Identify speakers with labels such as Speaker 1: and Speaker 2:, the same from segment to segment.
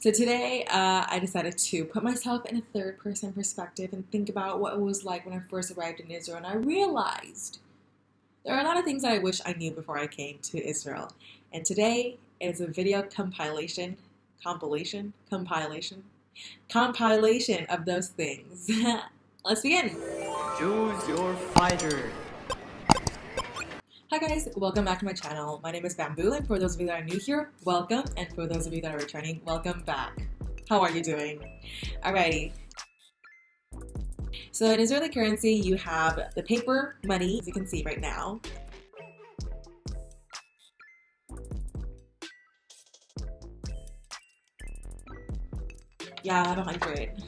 Speaker 1: So today, I decided to put myself in a third-person perspective and think about what it was like when I first arrived in Israel, and I realized there are a lot of things that I wish I knew before I came to Israel. And today is a video compilation of those things. Let's begin.
Speaker 2: Choose your fighter.
Speaker 1: Hi guys, welcome back to my channel. My name is Bamboo, and for those of you that are new here, welcome, and for those of you that are returning, welcome back. How are you doing? Alrighty. So in Israeli currency, you have the paper money, as you can see right now. Yeah, I have 100.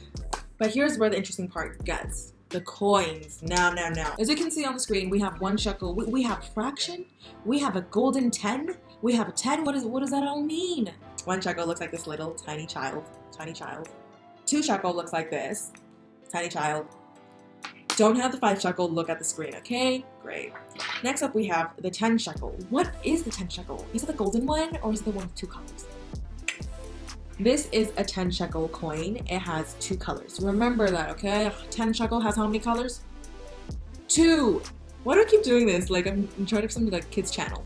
Speaker 1: But here's where the interesting part gets. The coins. Now. As you can see on the screen, we have 1 shekel. We have fraction. We have a golden 10. We have a 10. What does that all mean? 1 shekel looks like this little tiny child. 2 shekel looks like this. Tiny child. Don't have the 5 shekel. Look at the screen, okay? Great. Next up, we have the 10 shekel. What is the 10 shekel? Is it the golden one or is it the one with 2 colors? This is a 10 shekel coin. It has 2 colors. Remember that, okay? 10 shekel has how many colors? 2. Why do I keep doing this? Like I'm trying to something like kids channel.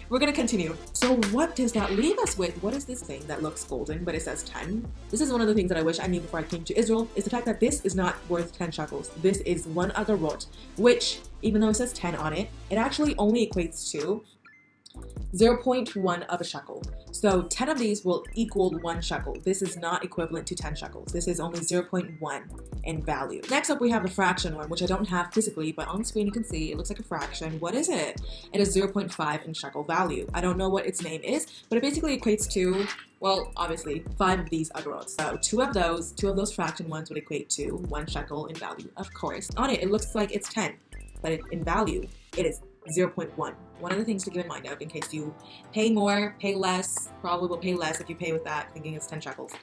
Speaker 1: We're gonna continue. So what does that leave us with? What is this thing that looks golden but it says 10? This is one of the things that I wish I knew before I came to Israel, is the fact that this is not worth 10 shekels. This is 1 agarot, which even though it says 10 on it, it actually only equates to 0.1 of a shekel. So 10 of these will equal 1 shekel. This is not equivalent to 10 shekels. This is only 0.1 in value. Next up, we have the fraction one, which I don't have physically, but on the screen you can see it looks like a fraction. What is it? It is 0.5 in shekel value. I don't know what its name is, but it basically equates to, well, obviously 5 of these agarot. So 2 of those fraction ones would equate to 1 shekel in value, of course. On it looks like it's 10, but in value, it is 0.1. One of the things to keep in mind of in case you pay more, pay less, probably will pay less if you pay with that, thinking it's 10 shekels.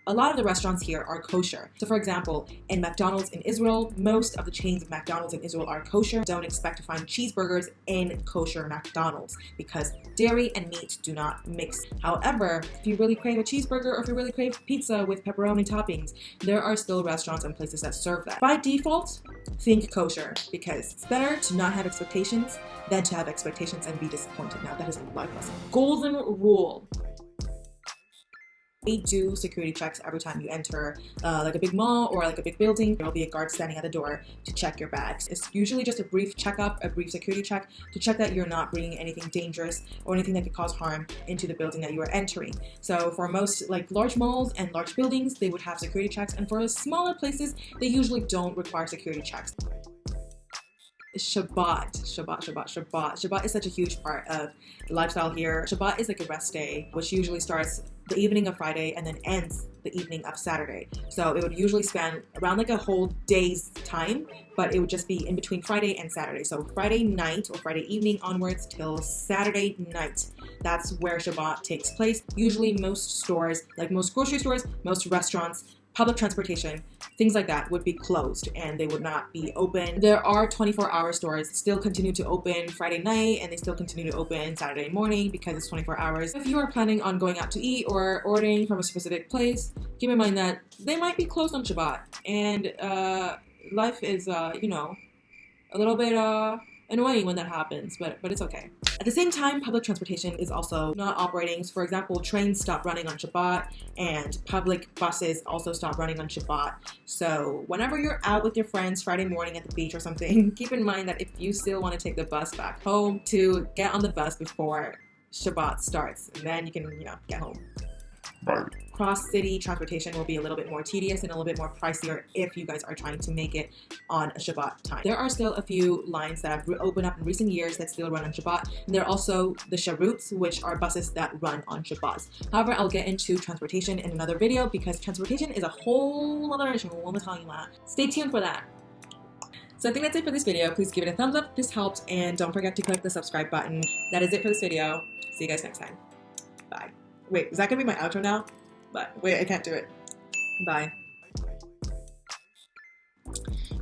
Speaker 1: A lot of the restaurants here are kosher. So for example, in McDonald's in Israel, most of the chains of McDonald's in Israel are kosher. Don't expect to find cheeseburgers in kosher McDonald's because dairy and meat do not mix. However, if you really crave a cheeseburger or if you really crave pizza with pepperoni toppings, there are still restaurants and places that serve that. By default, think kosher because it's better to not have expectations than to have expectations and be disappointed. Now that is a life lesson. Golden rule. We do security checks every time you enter like a big mall or like a big building. There will be a guard standing at the door to check your bags. It's usually just a brief checkup, a brief security check to check that you're not bringing anything dangerous or anything that could cause harm into the building that you are entering. So for most like large malls and large buildings, they would have security checks, and for smaller places, they usually don't require security checks. Shabbat is such a huge part of the lifestyle here. Shabbat is like a rest day, which usually starts the evening of Friday and then ends the evening of Saturday. So it would usually span around like a whole day's time, but it would just be in between Friday and Saturday. So Friday night or Friday evening onwards till Saturday night. That's where Shabbat takes place. Usually most stores, like most grocery stores, most restaurants, public transportation, things like that would be closed and they would not be open. There are 24-hour stores still continue to open Friday night and they still continue to open Saturday morning because it's 24 hours. If you are planning on going out to eat or ordering from a specific place, keep in mind that they might be closed on Shabbat, and life is, you know, a little bit annoying when that happens, but it's okay. At the same time, public transportation is also not operating. So for example, trains stop running on Shabbat and public buses also stop running on Shabbat. So whenever you're out with your friends Friday morning at the beach or something, keep in mind that if you still want to take the bus back home, to get on the bus before Shabbat starts, and then you can, you know, get home.
Speaker 2: Bye.
Speaker 1: Cross-city transportation will be a little bit more tedious and a little bit more pricier if you guys are trying to make it on a Shabbat time. There are still a few lines that have opened up in recent years that still run on Shabbat. And there are also the Sharuts, which are buses that run on Shabbats. However, I'll get into transportation in another video because transportation is a whole other issue. Stay tuned for that. So I think that's it for this video. Please give it a thumbs up if this helped, and don't forget to click the subscribe button. That is it for this video. See you guys next time. Bye. Wait, is that gonna be my outro now? But wait, I can't do it. Bye.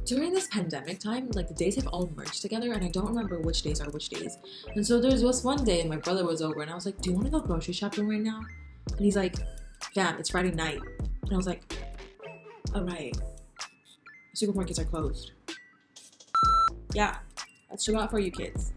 Speaker 1: During this pandemic time, like the days have all merged together and I don't remember which days are which days. And so there was one day and my brother was over and I was like, do you want to go grocery shopping right now? And he's like, fam, it's Friday night. And I was like, all right. Supermarkets are closed. Yeah, that's Shabbat for you kids.